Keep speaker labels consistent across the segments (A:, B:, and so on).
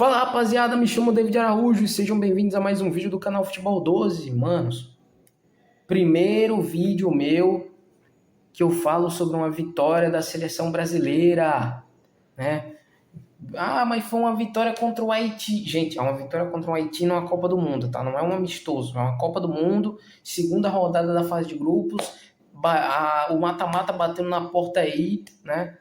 A: Fala rapaziada, me chamo David Araújo e sejam bem-vindos a mais um vídeo do canal Futebol 12, manos. Primeiro vídeo meu que eu falo sobre uma vitória da seleção brasileira, né? Ah, mas foi uma vitória contra o Haiti. Gente, é uma vitória contra o Haiti numa Copa do Mundo, tá? Não é um amistoso, é uma Copa do Mundo, segunda rodada da fase de grupos, o mata-mata batendo na porta aí, né?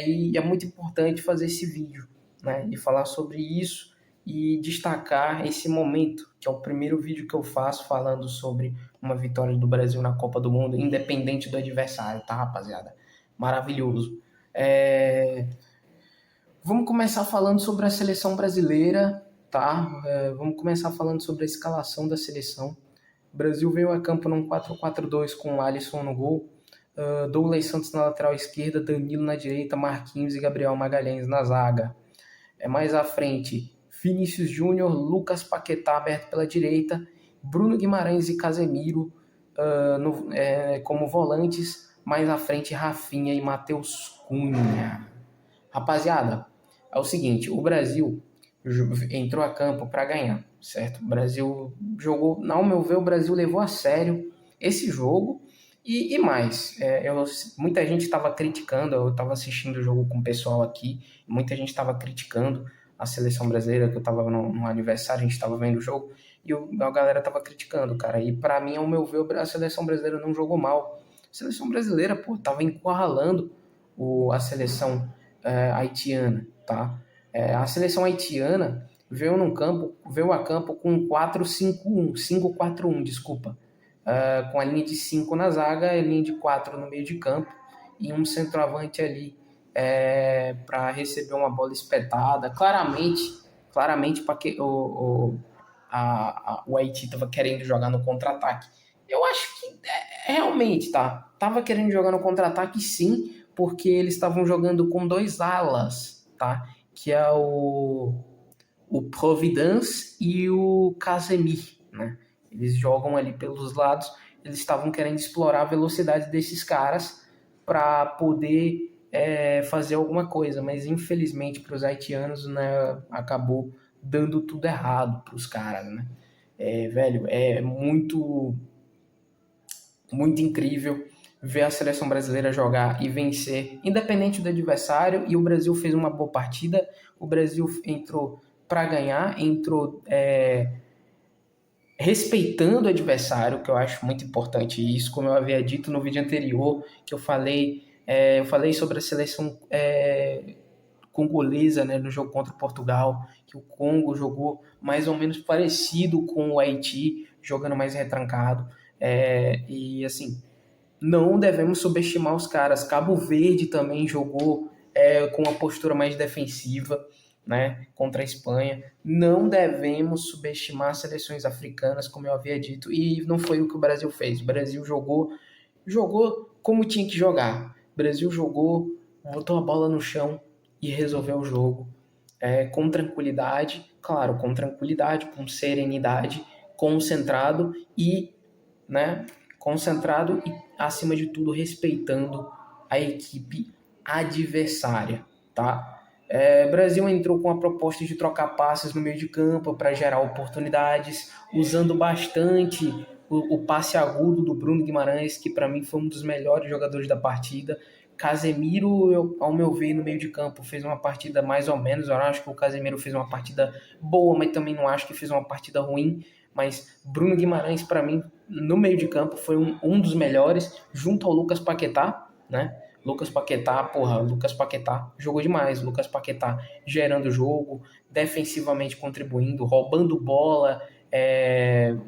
A: E é muito importante fazer esse vídeo, né? E falar sobre isso e destacar esse momento, que é o primeiro vídeo que eu faço falando sobre uma vitória do Brasil na Copa do Mundo, independente do adversário, tá, rapaziada? Maravilhoso. Vamos começar falando sobre a seleção brasileira, tá? Vamos começar falando sobre a escalação da seleção. O Brasil veio a campo num 4-4-2 com o Alisson no gol, Douglas Santos na lateral esquerda, Danilo na direita, Marquinhos e Gabriel Magalhães na zaga. Mais à frente, Vinícius Júnior, Lucas Paquetá aberto pela direita, Bruno Guimarães e Casemiro como volantes. Mais à frente, Rafinha e Matheus Cunha. Rapaziada, é o seguinte, o Brasil entrou a campo para ganhar, certo? O Brasil jogou, ao meu ver, o Brasil levou a sério esse jogo e mais. Muita gente estava criticando, eu estava assistindo o jogo com o pessoal aqui, muita gente estava criticando a seleção brasileira, que eu estava no aniversário, a gente estava vendo o jogo, e a galera estava criticando, cara. E para mim, ao meu ver, a seleção brasileira não jogou mal. A seleção brasileira, pô, estava encurralando a seleção haitiana, tá? A seleção haitiana veio a campo com 4-5-1, 5-4-1, desculpa, com a linha de 5 na zaga, a linha de 4 no meio de campo e um centroavante ali para receber uma bola espetada. Claramente porque o Haiti estava querendo jogar no contra-ataque. Eu acho que realmente tava querendo jogar no contra-ataque, sim, porque eles estavam jogando com dois alas, tá? Que é o Providence e o Casemir, né? Eles jogam ali pelos lados, eles estavam querendo explorar a velocidade desses caras para poder fazer alguma coisa, mas infelizmente para os haitianos, né, acabou dando tudo errado para os caras, né? Velho, é muito incrível ver a seleção brasileira jogar e vencer, independente do adversário, e o Brasil fez uma boa partida. O Brasil entrou para ganhar, entrou respeitando o adversário, que eu acho muito importante isso, como eu havia dito no vídeo anterior, que eu falei sobre a seleção congolesa, né, no jogo contra o Portugal, que o Congo jogou mais ou menos parecido com o Haiti, jogando mais retrancado, e assim, não devemos subestimar os caras. Cabo Verde também jogou com uma postura mais defensiva, né, contra a Espanha. Não devemos subestimar as seleções africanas, como eu havia dito, e não foi o que o Brasil fez. O Brasil jogou como tinha que jogar. O Brasil jogou, botou a bola no chão e resolveu o jogo com tranquilidade, claro, com serenidade, concentrado e acima de tudo respeitando a equipe adversária, tá? O Brasil entrou com a proposta de trocar passes no meio de campo para gerar oportunidades, usando bastante o passe agudo do Bruno Guimarães, que para mim foi um dos melhores jogadores da partida. Casemiro, ao meu ver, no meio de campo fez uma partida mais ou menos. Eu acho que o Casemiro fez uma partida boa, mas também não acho que fez uma partida ruim. Mas Bruno Guimarães, para mim, no meio de campo, foi um dos melhores, junto ao Lucas Paquetá, né? Lucas Paquetá jogou demais. Lucas Paquetá gerando o jogo, defensivamente contribuindo, roubando bola,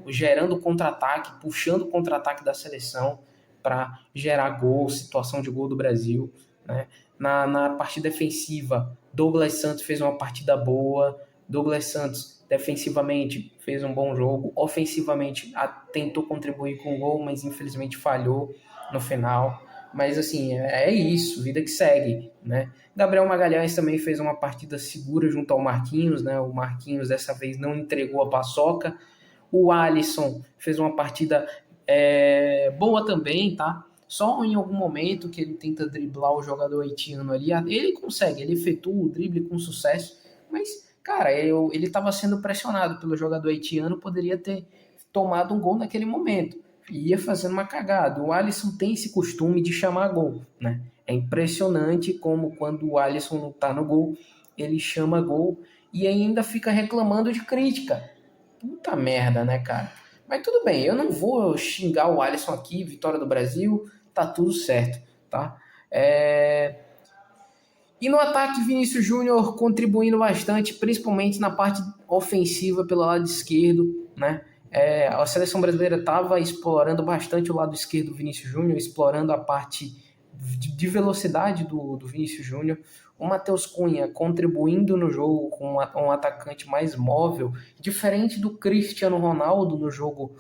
A: gerando contra-ataque, puxando o contra-ataque da seleção para gerar gol, situação de gol do Brasil, né? Na parte defensiva, Douglas Santos fez uma partida boa. Douglas Santos defensivamente fez um bom jogo, ofensivamente tentou contribuir com o gol, mas infelizmente falhou no final. Mas assim, é isso, vida que segue, né? Gabriel Magalhães também fez uma partida segura junto ao Marquinhos, né? O Marquinhos dessa vez não entregou a paçoca. O Alisson fez uma partida boa também, tá? Só em algum momento que ele tenta driblar o jogador haitiano ali, ele consegue, ele efetua o drible com sucesso, mas Cara, ele estava sendo pressionado pelo jogador haitiano, poderia ter tomado um gol naquele momento. Ia fazendo uma cagada. O Alisson tem esse costume de chamar gol, né? É impressionante como quando o Alisson não tá no gol, ele chama gol e ainda fica reclamando de crítica. Puta merda, né, cara? Mas tudo bem, eu não vou xingar o Alisson aqui, vitória do Brasil, tá tudo certo, tá? E no ataque, Vinícius Júnior contribuindo bastante, principalmente na parte ofensiva pelo lado esquerdo, né? A seleção brasileira estava explorando bastante o lado esquerdo do Vinícius Júnior, explorando a parte de velocidade do Vinícius Júnior. O Matheus Cunha contribuindo no jogo com um atacante mais móvel, diferente do Cristiano Ronaldo no jogo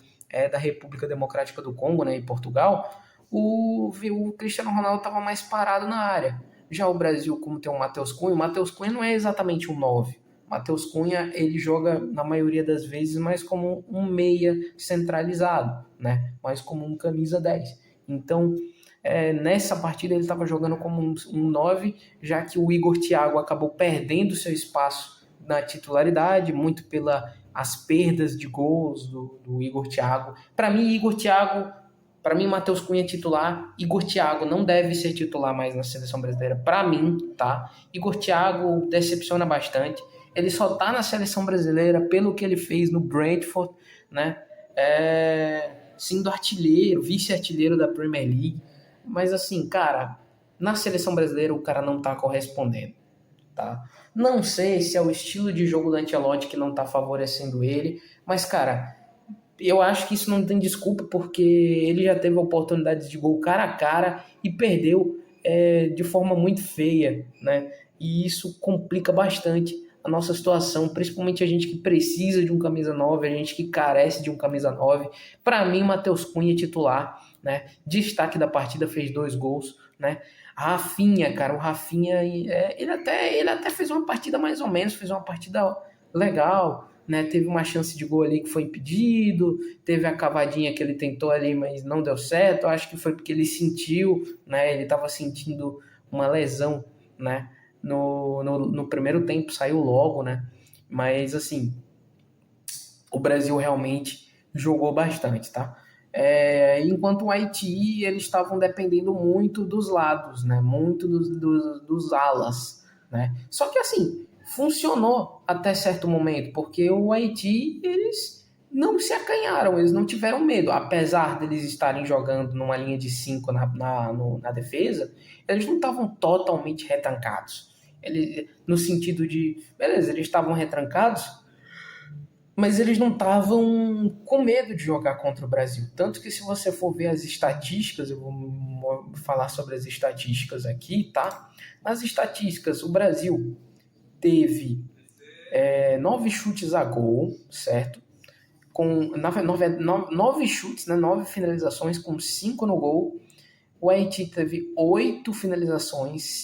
A: da República Democrática do Congo, né, em Portugal. O Cristiano Ronaldo estava mais parado na área. Já o Brasil, como tem o Matheus Cunha não é exatamente um 9. O Matheus Cunha, ele joga, na maioria das vezes, mais como um meia centralizado, né? Mais como um camisa 10. Então, nessa partida ele estava jogando como um 9, já que o Igor Thiago acabou perdendo seu espaço na titularidade, muito pelas perdas de gols do Igor Thiago. Para mim, Matheus Cunha é titular. Igor Thiago não deve ser titular mais na seleção brasileira. Para mim, tá? Igor Thiago decepciona bastante. Ele só tá na seleção brasileira pelo que ele fez no Brentford, né? Sendo artilheiro, vice-artilheiro da Premier League. Mas assim, cara, na seleção brasileira o cara não tá correspondendo, tá? Não sei se é o estilo de jogo do Ancelotti que não tá favorecendo ele, mas, cara, eu acho que isso não tem desculpa, porque ele já teve oportunidades de gol cara a cara e perdeu de forma muito feia, né? E isso complica bastante a nossa situação, principalmente a gente que precisa de um camisa 9, a gente que carece de um camisa 9. Para mim, Matheus Cunha titular, né? Destaque da partida, fez 2 gols, né? Rafinha, cara, o Rafinha, ele até fez uma partida mais ou menos, fez uma partida legal, né? Teve uma chance de gol ali que foi impedido, teve a cavadinha que ele tentou ali, mas não deu certo. Eu acho que foi porque ele sentiu, né? Ele estava sentindo uma lesão, né? No primeiro tempo, saiu logo, né? Mas, assim, o Brasil realmente jogou bastante, tá? Enquanto o Haiti, eles estavam dependendo muito dos lados, né? Muito dos alas, né? Só que, assim, funcionou até certo momento, porque o Haiti, eles não se acanharam, eles não tiveram medo, apesar deles estarem jogando numa linha de 5 na defesa, eles não estavam totalmente retrancados. No sentido de, beleza, eles estavam retrancados, mas eles não estavam com medo de jogar contra o Brasil. Tanto que, se você for ver as estatísticas, eu vou falar sobre as estatísticas aqui, tá? Nas estatísticas, o Brasil teve 9 chutes a gol, certo? Com 9 chutes, né? 9 finalizações, com 5 no gol. O Haiti teve 8 finalizações,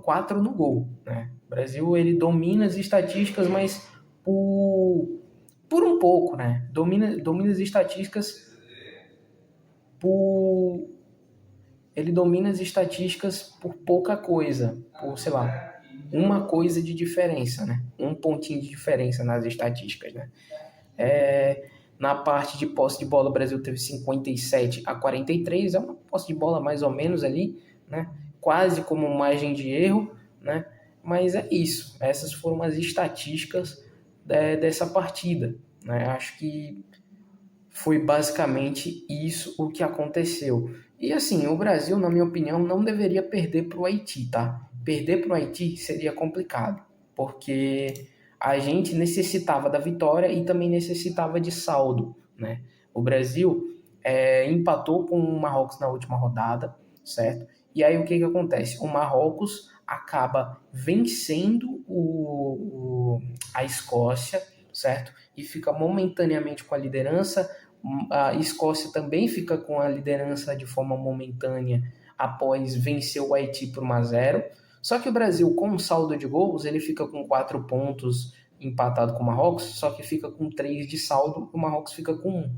A: 4 no gol, né? O Brasil, ele domina as estatísticas, mas por um pouco, né? Domina as estatísticas por... Ele domina as estatísticas por pouca coisa, por, sei lá, uma coisa de diferença, né? Um pontinho de diferença nas estatísticas, né? Na parte de posse de bola, o Brasil teve 57-43, é uma posse de bola mais ou menos ali, né? Quase como margem de erro, né? Mas é isso, essas foram as estatísticas dessa partida, né? Acho que foi basicamente isso o que aconteceu. E assim, o Brasil, na minha opinião, não deveria perder para o Haiti, tá? Perder para o Haiti seria complicado, porque a gente necessitava da vitória e também necessitava de saldo, né? O Brasil empatou com o Marrocos na última rodada, certo? E aí o que acontece? O Marrocos acaba vencendo a Escócia, certo? E fica momentaneamente com a liderança. A Escócia também fica com a liderança de forma momentânea após vencer o Haiti por 1-0. Só que o Brasil, com um saldo de gols, ele fica com 4 pontos empatado com o Marrocos, só que fica com 3 de saldo e o Marrocos fica com 1.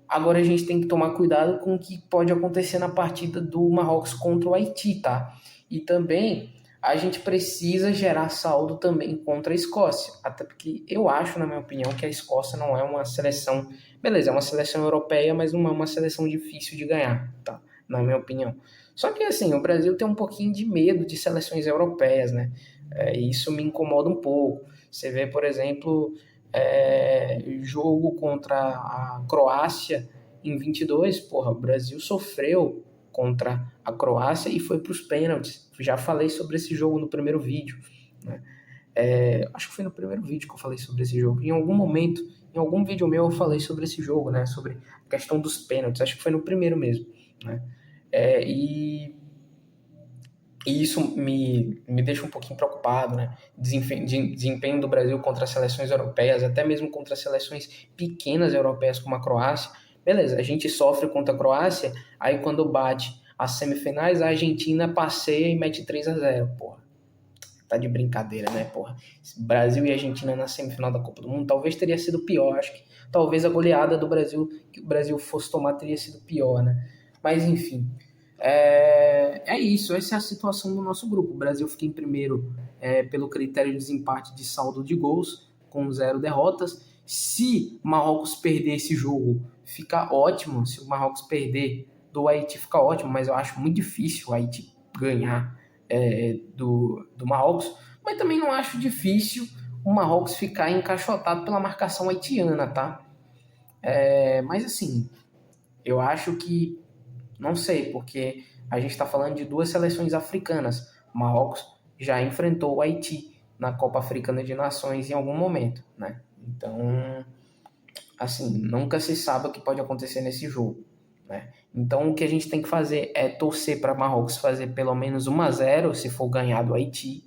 A: Agora a gente tem que tomar cuidado com o que pode acontecer na partida do Marrocos contra o Haiti, tá? E também a gente precisa gerar saldo também contra a Escócia. Até porque eu acho, na minha opinião, que a Escócia não é uma seleção... Beleza, é uma seleção europeia, mas não é uma seleção difícil de ganhar, tá? Na minha opinião. Só que, assim, o Brasil tem um pouquinho de medo de seleções europeias, né? E isso me incomoda um pouco. Você vê, por exemplo, jogo contra a Croácia em 22, porra, o Brasil sofreu contra a Croácia e foi para os pênaltis. Já falei sobre esse jogo no primeiro vídeo, né? Acho que foi no primeiro vídeo que eu falei sobre esse jogo. Em algum momento, em algum vídeo meu, eu falei sobre esse jogo, né? Sobre a questão dos pênaltis. Acho que foi no primeiro mesmo, né? E isso me deixa um pouquinho preocupado, né? Desempenho do Brasil contra as seleções europeias, até mesmo contra as seleções pequenas europeias como a Croácia. Beleza, a gente sofre contra a Croácia, aí quando bate as semifinais, a Argentina passeia e mete 3-0, porra. Tá de brincadeira, né, porra? Brasil e Argentina na semifinal da Copa do Mundo talvez teria sido pior, acho que talvez a goleada do Brasil, que o Brasil fosse tomar, teria sido pior, né? Mas enfim, isso, essa é a situação do nosso grupo. O Brasil fica em primeiro pelo critério de desempate de saldo de gols, com 0 derrotas. Se Marrocos perder esse jogo, fica ótimo. Se o Marrocos perder do Haiti, fica ótimo, mas eu acho muito difícil o Haiti ganhar do Marrocos. Mas também não acho difícil o Marrocos ficar encaixotado pela marcação haitiana, tá? Mas assim, eu acho que não sei, porque a gente está falando de duas seleções africanas. O Marrocos já enfrentou o Haiti na Copa Africana de Nações em algum momento, né? Então, assim, nunca se sabe o que pode acontecer nesse jogo, né? Então, o que a gente tem que fazer é torcer para Marrocos fazer pelo menos 1-0, se for ganhar do Haiti,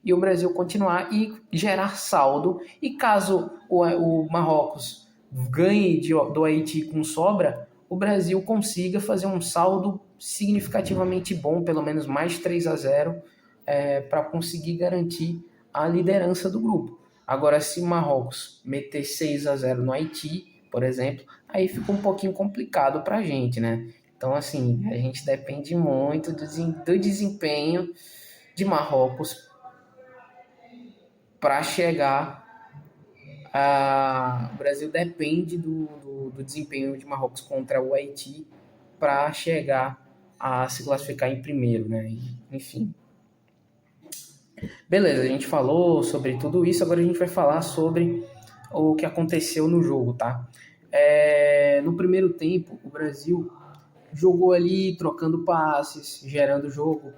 A: e o Brasil continuar e gerar saldo. E caso o Marrocos ganhe do Haiti com sobra, o Brasil consiga fazer um saldo significativamente bom, pelo menos mais 3-0, para conseguir garantir a liderança do grupo. Agora, se Marrocos meter 6-0 no Haiti, por exemplo, aí fica um pouquinho complicado para a gente, né? Então, assim, a gente depende muito do desempenho de Marrocos para chegar o Brasil depende do desempenho de Marrocos contra o Haiti para chegar a se classificar em primeiro, né? Enfim. Beleza, a gente falou sobre tudo isso, agora a gente vai falar sobre o que aconteceu no jogo, tá? No primeiro tempo, o Brasil jogou ali trocando passes, gerando jogo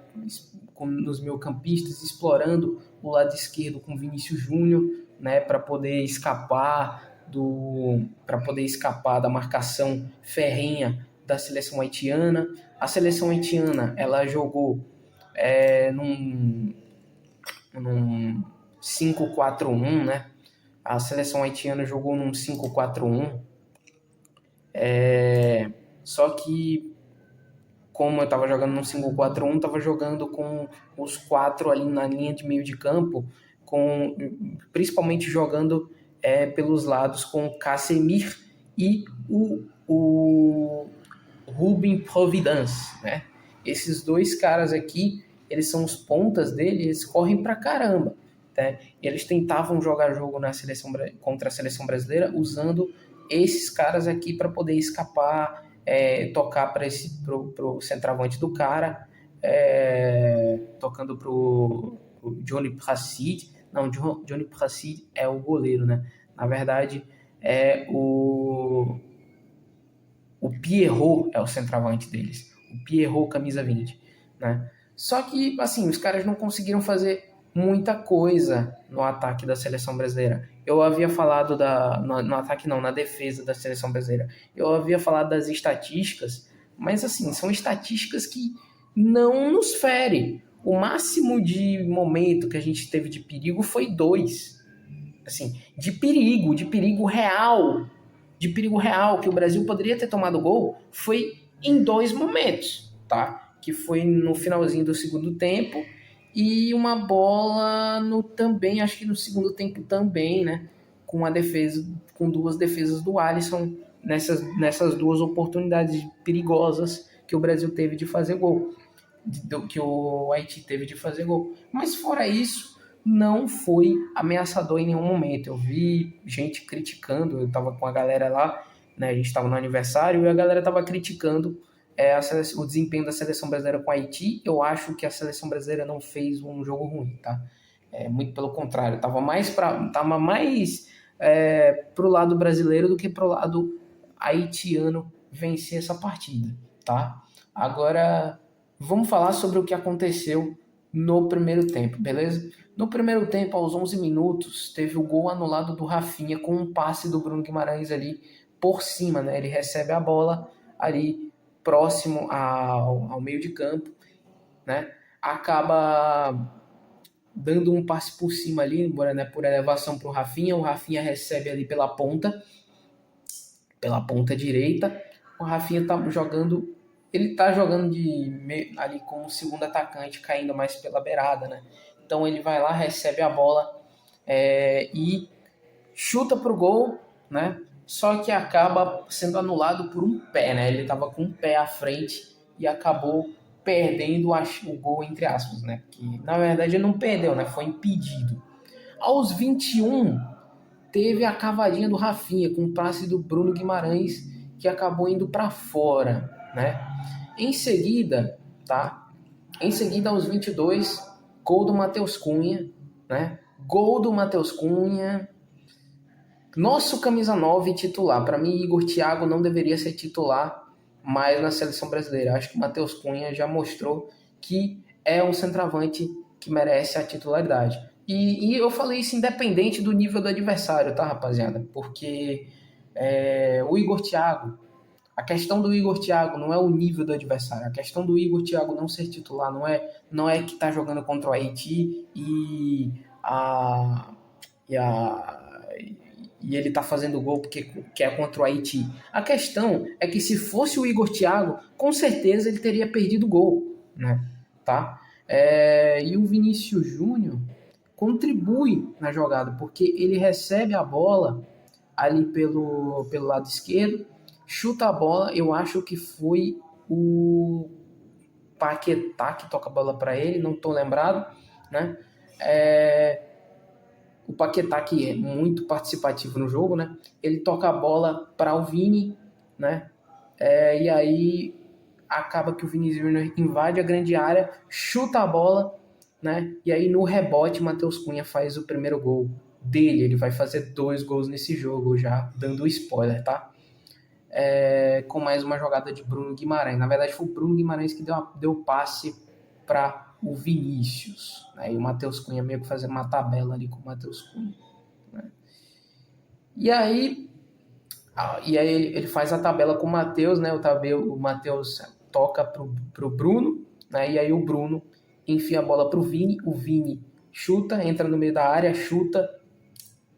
A: nos meio-campistas, explorando o lado esquerdo com Vinícius Júnior, né, para poder escapar da marcação ferrenha da seleção haitiana. A seleção haitiana, ela jogou num 5-4-1, né? A seleção haitiana jogou num 5-4-1. Só que, como eu estava jogando no 5-4-1, estava jogando com os 4 ali na linha de meio de campo, principalmente jogando pelos lados com o Casemir e o Ruben Providence, né? Esses dois caras aqui, eles são os pontas dele, eles correm pra caramba, né? E eles tentavam jogar jogo contra a seleção brasileira usando esses caras aqui para poder escapar, tocar para pro centroavante do cara, tocando pro Johnny Placide. Não, Johnny Placide é o goleiro, né? Na verdade, o Pierrot é o centroavante deles. O Pierrot, camisa 20, né? Só que, assim, os caras não conseguiram fazer muita coisa no ataque da seleção brasileira. Eu havia falado no ataque não, na defesa da seleção brasileira. Eu havia falado das estatísticas, mas assim, são estatísticas que não nos ferem. O máximo de momento que a gente teve de perigo foi 2. Assim, de perigo real, que o Brasil poderia ter tomado gol, foi em 2 momentos, tá? Que foi no finalzinho do segundo tempo e uma bola também, acho que no segundo tempo também, né? Com 2 defesas do Alisson nessas 2 oportunidades perigosas que o Brasil teve de fazer gol. que o Haiti teve de fazer gol. Mas fora isso, não foi ameaçador em nenhum momento. Eu vi gente criticando, eu estava com a galera lá, né, a gente estava no aniversário e a galera estava criticando o desempenho da seleção brasileira com o Haiti. Eu acho que a seleção brasileira não fez um jogo ruim, tá? Muito pelo contrário, tava mais pro lado brasileiro do que pro lado haitiano vencer essa partida, tá? Agora, vamos falar sobre o que aconteceu no primeiro tempo, beleza? No primeiro tempo, aos 11 minutos, teve o gol anulado do Rafinha com um passe do Bruno Guimarães ali por cima, né? Ele recebe a bola ali próximo ao meio de campo, né? Acaba dando um passe por cima ali, né, por elevação para o Rafinha recebe ali pela ponta direita, o Rafinha tá jogando ali como segundo atacante, caindo mais pela beirada, né? Então ele vai lá, recebe a bola e chuta pro gol, né? Só que acaba sendo anulado por um pé, né? Ele tava com um pé à frente e acabou perdendo o gol, entre aspas, né? Que na verdade ele não perdeu, né? Foi impedido. Aos 21, teve a cavadinha do Rafinha com o passe do Bruno Guimarães que acabou indo para fora, né? Em seguida, tá? Em seguida, aos 22, gol do Matheus Cunha, né? Gol do Matheus Cunha. Nosso camisa 9 titular. Para mim, Igor Thiago não deveria ser titular mais na seleção brasileira. Acho que o Matheus Cunha já mostrou que é um centroavante que merece a titularidade. E eu falei isso independente do nível do adversário, tá, rapaziada? Porque o Igor Thiago, a questão do Igor Thiago não é o nível do adversário. A questão do Igor Thiago não ser titular não é que tá jogando contra o Haiti e ele tá fazendo gol porque quer contra o Haiti. A questão é que se fosse o Igor Thiago, com certeza ele teria perdido o gol, né? Tá? E o Vinícius Júnior contribui na jogada, porque ele recebe a bola ali pelo lado esquerdo, chuta a bola, eu acho que foi o Paquetá que toca a bola para ele, não estou lembrado, né? O Paquetá, que é muito participativo no jogo, né? Ele toca a bola para o Vini, né? E aí acaba que o Vini Júnior invade a grande área, chuta a bola, né? E aí no rebote, Matheus Cunha faz o primeiro gol dele. Ele vai fazer 2 gols nesse jogo, já dando spoiler, tá? Com mais uma jogada de Bruno Guimarães. Na verdade, foi o Bruno Guimarães que deu passe para o Vinícius, né? E o Matheus Cunha meio que fazendo uma tabela ali com o Matheus Cunha, né? E aí ele faz a tabela com o Matheus, né? O Matheus toca pro Bruno, né? E aí o Bruno enfia a bola pro Vini, o Vini chuta, entra no meio da área, chuta,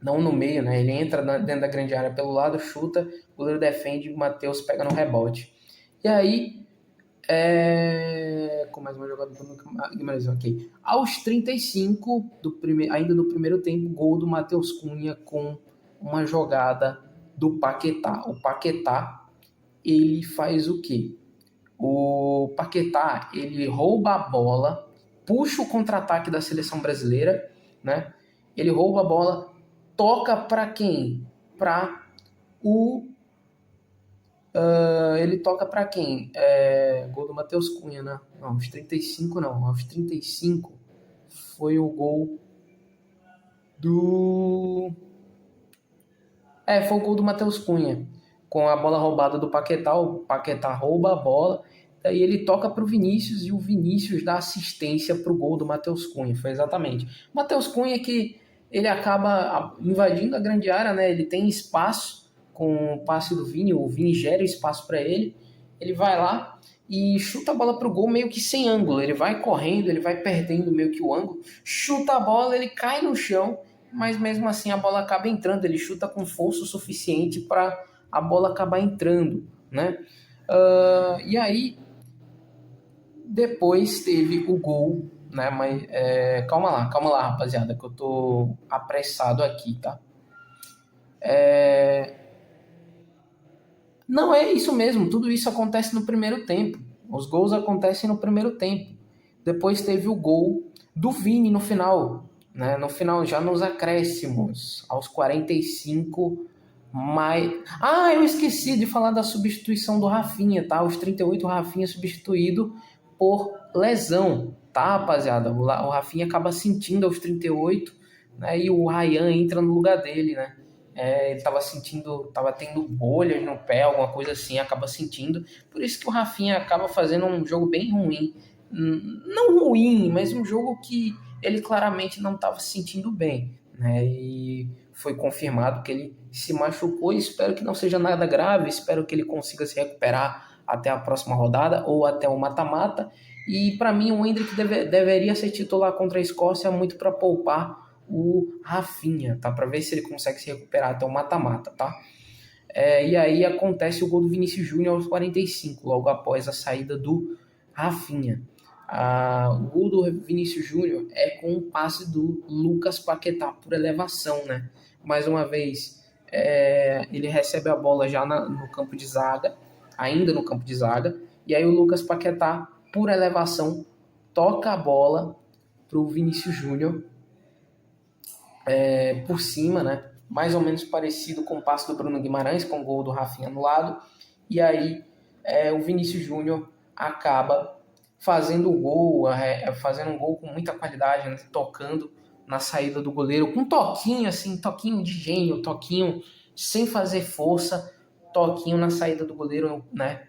A: não no meio, né? Ele entra dentro da grande área pelo lado, chuta, o goleiro defende, o Matheus pega no rebote. E aí, com mais uma jogada do Guimarães, ok. Aos 35, ainda do primeiro tempo, gol do Matheus Cunha com uma jogada do Paquetá. O Paquetá, ele faz o quê? O Paquetá, ele rouba a bola, puxa o contra-ataque da seleção brasileira, né? Ele rouba a bola, toca para quem? Para o... ele toca para quem? Gol do Matheus Cunha, né? Não, aos 35 não. Aos 35 foi o gol do... foi o gol do Matheus Cunha. Com a bola roubada do Paquetá, o Paquetá rouba a bola, daí ele toca para o Vinícius e o Vinícius dá assistência para o gol do Matheus Cunha. Foi exatamente. O Matheus Cunha que ele acaba invadindo a grande área, né? Ele tem espaço com o passe do Vini, o Vini gera espaço para ele, ele vai lá e chuta a bola pro gol meio que sem ângulo, ele vai correndo, ele vai perdendo meio que o ângulo, chuta a bola, ele cai no chão, mas mesmo assim a bola acaba entrando, ele chuta com força o suficiente para a bola acabar entrando, né? E aí depois teve o gol, né? Mas calma lá, rapaziada, que eu tô apressado aqui, tá? Não, é isso mesmo, tudo isso acontece no primeiro tempo. Os gols acontecem no primeiro tempo. Depois teve o gol do Vini no final, né? No final, já nos acréscimos, aos 45 mais... Ah, eu esqueci de falar da substituição do Rafinha, tá? Aos 38, o Rafinha substituído por lesão, tá, rapaziada? O Rafinha acaba sentindo aos 38, né? E o Ryan entra no lugar dele, né? Ele tava tendo bolhas no pé, alguma coisa assim, acaba sentindo. Por isso que o Rafinha acaba fazendo um jogo bem ruim. Não ruim, mas um jogo que ele claramente não estava se sentindo bem, né? E foi confirmado que ele se machucou. E espero que não seja nada grave, espero que ele consiga se recuperar até a próxima rodada ou até o mata-mata. E para mim o Endrick deveria ser titular contra a Escócia, muito para poupar o Rafinha, tá? Para ver se ele consegue se recuperar até o mata-mata, tá? E aí acontece o gol do Vinícius Júnior aos 45, logo após a saída do Rafinha. O gol do Vinícius Júnior é com o passe do Lucas Paquetá por elevação, né? Mais uma vez, ele recebe a bola já no campo de zaga, ainda no campo de zaga, e aí o Lucas Paquetá, por elevação, toca a bola para o Vinícius Júnior por cima, né? Mais ou menos parecido com o passe do Bruno Guimarães, com o gol do Rafinha anulado. E aí o Vinícius Júnior acaba fazendo um gol com muita qualidade, né? Tocando na saída do goleiro, com um toquinho assim, toquinho de gênio, toquinho sem fazer força, toquinho na saída do goleiro, né?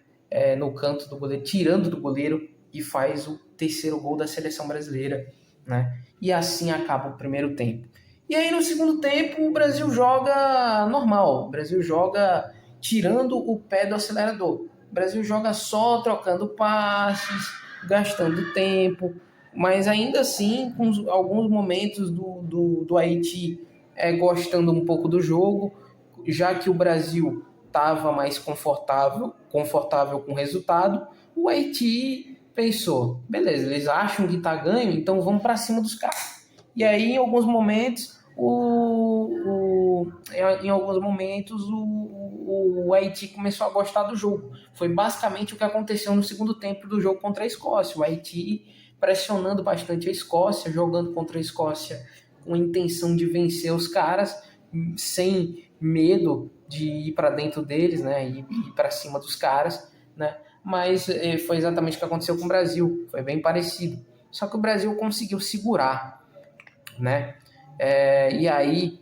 A: No canto do goleiro, tirando do goleiro, e faz o terceiro gol da seleção brasileira, né? E assim acaba o primeiro tempo. E aí no segundo tempo o Brasil joga normal, o Brasil joga tirando o pé do acelerador. O Brasil joga só trocando passes, gastando tempo, mas ainda assim com alguns momentos do Haiti gostando um pouco do jogo, já que o Brasil estava mais confortável com o resultado, o Haiti pensou, beleza, eles acham que tá ganho, então vamos para cima dos caras. E aí em alguns momentos o Haiti começou a gostar do jogo. Foi basicamente o que aconteceu no segundo tempo do jogo contra a Escócia. O Haiti pressionando bastante a Escócia, jogando contra a Escócia com a intenção de vencer os caras, sem medo de ir para dentro deles, né, e ir para cima dos caras, né. Mas foi exatamente o que aconteceu com o Brasil. Foi bem parecido. Só que o Brasil conseguiu segurar, né? E aí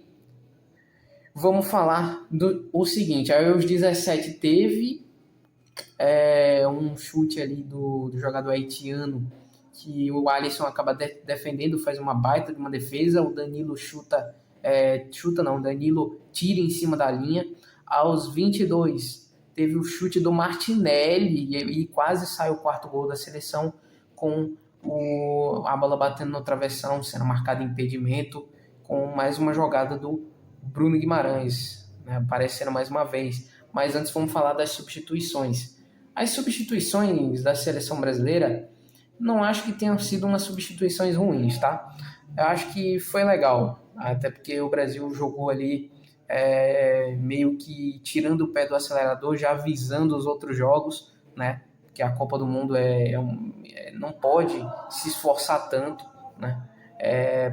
A: vamos falar o seguinte. Aí aos 17 teve um chute ali do jogador haitiano, que o Alisson acaba defendendo, faz uma baita de uma defesa. O Danilo o Danilo tira em cima da linha. Aos 22 teve o chute do Martinelli e quase sai o quarto gol da seleção, com a bola batendo no travessão, sendo marcado impedimento, com mais uma jogada do Bruno Guimarães, né, aparecendo mais uma vez. Mas antes vamos falar das substituições. As substituições da seleção brasileira, não acho que tenham sido umas substituições ruins, tá? Eu acho que foi legal, até porque o Brasil jogou ali meio que tirando o pé do acelerador, já visando os outros jogos, né? Que a Copa do Mundo não pode se esforçar tanto, né?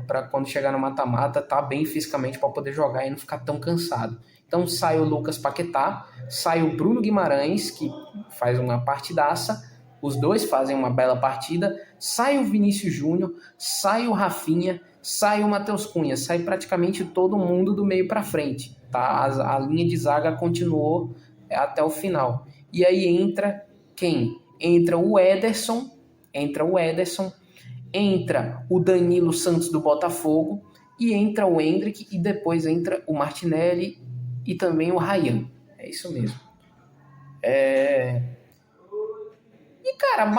A: Para quando chegar no mata-mata tá bem fisicamente para poder jogar e não ficar tão cansado. Então sai o Lucas Paquetá, sai o Bruno Guimarães, que faz uma partidaça, os dois fazem uma bela partida, sai o Vinícius Júnior, sai o Rafinha, sai o Matheus Cunha, sai praticamente todo mundo do meio para frente, tá? A linha de zaga continuou até o final. E aí entra quem? Entra o Ederson, entra o Danilo Santos do Botafogo, e entra o Endrick, e depois entra o Martinelli e também o Ryan. É isso mesmo. E, cara,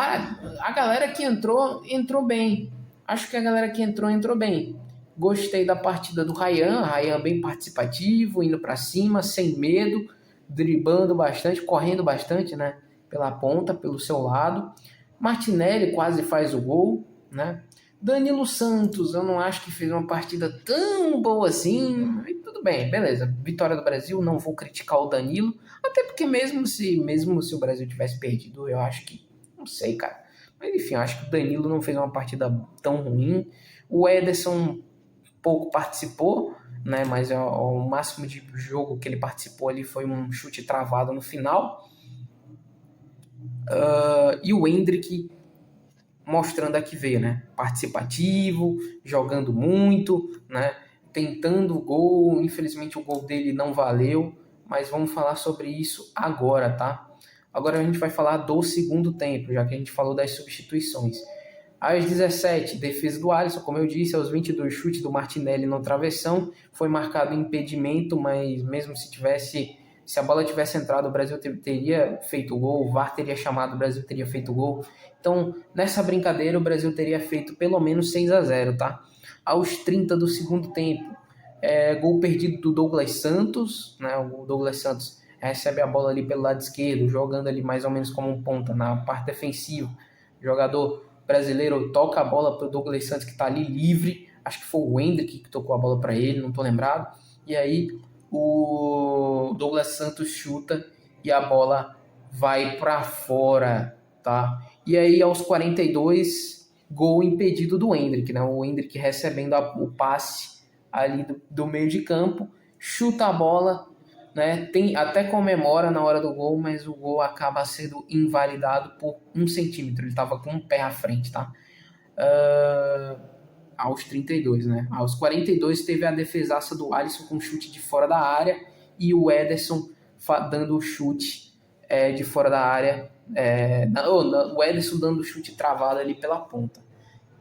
A: a galera que entrou bem. Acho que a galera que entrou bem. Gostei da partida do Ryan bem participativo, indo para cima, sem medo, driblando bastante, correndo bastante, né? Pela ponta, pelo seu lado. Martinelli quase faz o gol, né? Danilo Santos, eu não acho que fez uma partida tão boa assim. E tudo bem, beleza. Vitória do Brasil, não vou criticar o Danilo. Até porque mesmo se o Brasil tivesse perdido, eu acho que... Não sei, cara. Mas enfim, acho que o Danilo não fez uma partida tão ruim. O Ederson pouco participou, né? Mas o máximo de jogo que ele participou ali foi um chute travado no final. E o Endrick mostrando a que veio, né? Participativo, jogando muito, né? Tentando o gol. Infelizmente o gol dele não valeu, mas vamos falar sobre isso agora, tá? Agora a gente vai falar do segundo tempo, já que a gente falou das substituições. Aos 17, defesa do Alisson, como eu disse, aos 22, chute do Martinelli no travessão, foi marcado impedimento, mas mesmo se a bola tivesse entrado, o Brasil teria feito o gol, o VAR teria chamado, o Brasil teria feito o gol. Então, nessa brincadeira, o Brasil teria feito pelo menos 6-0, tá? Aos 30 do segundo tempo, gol perdido do Douglas Santos, né? O Douglas Santos recebe a bola ali pelo lado esquerdo, jogando ali mais ou menos como um ponta na parte defensiva. O jogador brasileiro toca a bola para o Douglas Santos, que está ali livre. Acho que foi o Endrick que tocou a bola para ele, não estou lembrado. E aí o Douglas Santos chuta e a bola vai para fora, tá? E aí aos 42, gol impedido do Endrick, né? O Endrick recebendo o passe ali do meio de campo, chuta a bola, né? Até comemora na hora do gol, mas o gol acaba sendo invalidado por 1 centímetro. Ele estava com um pé à frente, tá? Aos 32, né? Aos 42 teve a defesaça do Alisson com chute de fora da área e o Ederson dando o chute de fora da área. O Ederson dando o chute travado ali pela ponta.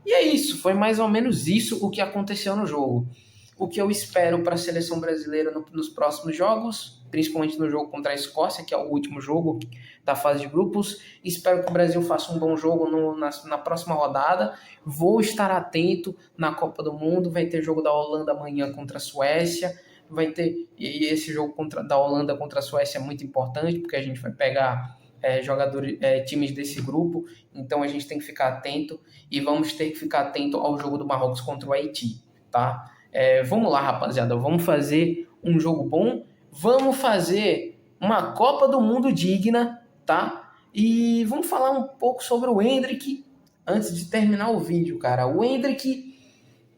A: E é isso, foi mais ou menos isso o que aconteceu no jogo. O que eu espero para a seleção brasileira nos próximos jogos, principalmente no jogo contra a Escócia, que é o último jogo da fase de grupos. Espero que o Brasil faça um bom jogo na próxima rodada. Vou estar atento na Copa do Mundo. Vai ter jogo da Holanda amanhã contra a Suécia. E esse jogo da Holanda contra a Suécia é muito importante, porque a gente vai pegar times desse grupo, então a gente tem que ficar atento e vamos ter que ficar atento ao jogo do Marrocos contra o Haiti, tá? Vamos lá, rapaziada, vamos fazer um jogo bom, vamos fazer uma Copa do Mundo digna, tá? E vamos falar um pouco sobre o Endrick antes de terminar o vídeo, cara. O Endrick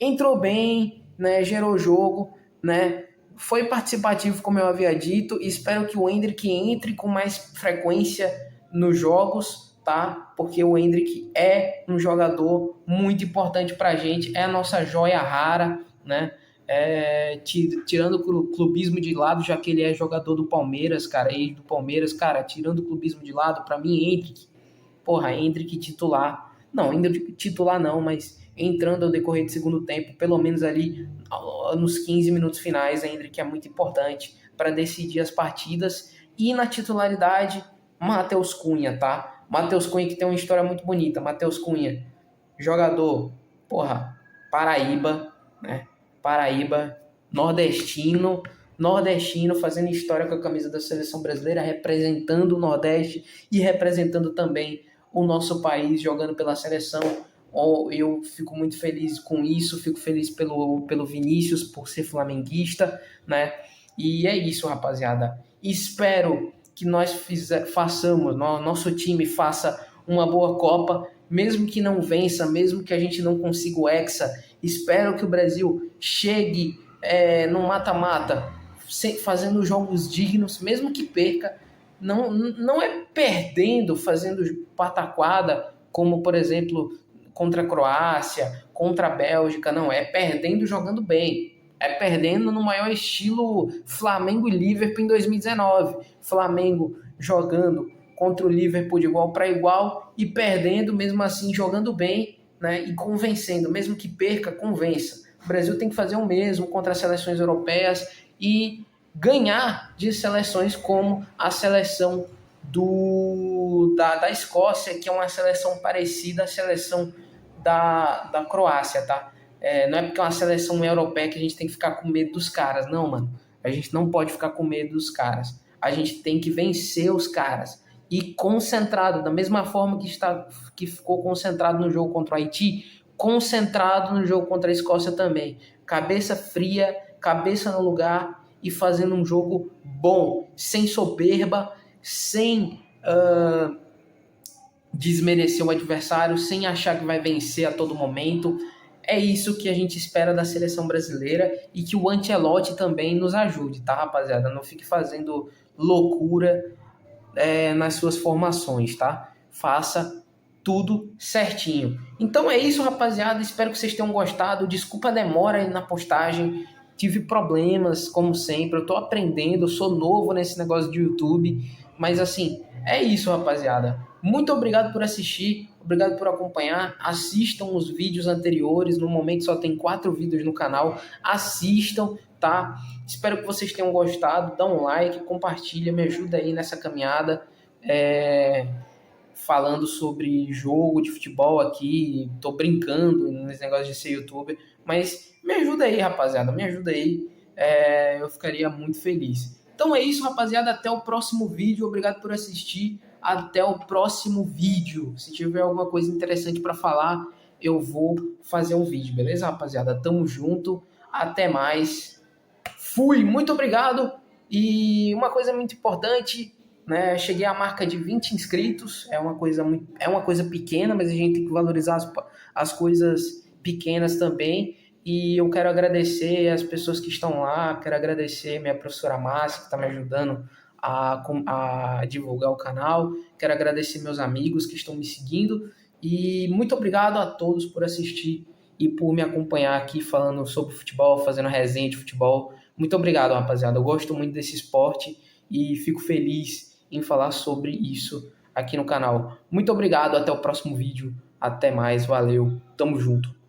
A: entrou bem, né? Gerou jogo, né? Foi participativo, como eu havia dito. Espero que o Endrick entre com mais frequência nos jogos, tá? Porque o Endrick é um jogador muito importante pra gente, é a nossa joia rara, né? Tirando o clubismo de lado, já que ele é jogador do Palmeiras, cara, tirando o clubismo de lado, pra mim, Endrick titular. Não, Endrick titular não, mas entrando ao decorrer do segundo tempo, pelo menos ali nos 15 minutos finais, ainda que é muito importante para decidir as partidas. E na titularidade, Matheus Cunha, tá? Matheus Cunha que tem uma história muito bonita. Matheus Cunha, jogador, Paraíba, né? Paraíba, nordestino fazendo história com a camisa da seleção brasileira, representando o Nordeste e representando também o nosso país, jogando pela seleção. Eu fico muito feliz com isso, fico feliz pelo Vinícius por ser flamenguista, né? E é isso, rapaziada. Espero que nós nosso time faça uma boa Copa, mesmo que não vença, mesmo que a gente não consiga o Hexa. Espero que o Brasil chegue no mata-mata, fazendo jogos dignos, mesmo que perca. Não é perdendo, fazendo pataquada, como, por exemplo, contra a Croácia, contra a Bélgica, não, é perdendo jogando bem, é perdendo no maior estilo Flamengo e Liverpool em 2019, Flamengo jogando contra o Liverpool de igual para igual e perdendo mesmo assim jogando bem, né, e convencendo, mesmo que perca, convença. O Brasil tem que fazer o mesmo contra as seleções europeias e ganhar de seleções como a seleção da Escócia, que é uma seleção parecida à seleção da Croácia, tá? Não é porque é uma seleção europeia que a gente tem que ficar com medo dos caras, não, mano. A gente não pode ficar com medo dos caras. A gente tem que vencer os caras. E concentrado, da mesma forma que ficou concentrado no jogo contra o Haiti, concentrado no jogo contra a Escócia também. Cabeça fria, cabeça no lugar e fazendo um jogo bom, sem soberba, sem desmerecer o adversário, sem achar que vai vencer a todo momento. É isso que a gente espera da seleção brasileira e que o Ancelotti também nos ajude, tá, rapaziada? Não fique fazendo loucura nas suas formações, tá? Faça tudo certinho. Então é isso, rapaziada. Espero que vocês tenham gostado. Desculpa a demora aí na postagem. Tive problemas, como sempre. Eu tô aprendendo, eu sou novo nesse negócio de YouTube. Mas assim, é isso, rapaziada. Muito obrigado por assistir, obrigado por acompanhar. Assistam os vídeos anteriores. No momento só tem 4 vídeos no canal. Assistam, tá? Espero que vocês tenham gostado. Dá um like, compartilha, me ajuda aí nessa caminhada. Falando sobre jogo de futebol aqui, tô brincando nesse negócio de ser youtuber, mas me ajuda aí, rapaziada, me ajuda aí, eu ficaria muito feliz. Então é isso, rapaziada, até o próximo vídeo, obrigado por assistir, até o próximo vídeo. Se tiver alguma coisa interessante para falar, eu vou fazer um vídeo, beleza, rapaziada? Tamo junto, até mais, fui, muito obrigado, e uma coisa muito importante, né? Cheguei à marca de 20 inscritos, é uma coisa pequena, mas a gente tem que valorizar as coisas pequenas também. E eu quero agradecer as pessoas que estão lá, quero agradecer minha professora Márcia, que está me ajudando a divulgar o canal, quero agradecer meus amigos que estão me seguindo, e muito obrigado a todos por assistir e por me acompanhar aqui falando sobre futebol, fazendo resenha de futebol. Muito obrigado, rapaziada, eu gosto muito desse esporte e fico feliz em falar sobre isso aqui no canal. Muito obrigado, até o próximo vídeo, até mais, valeu, tamo junto.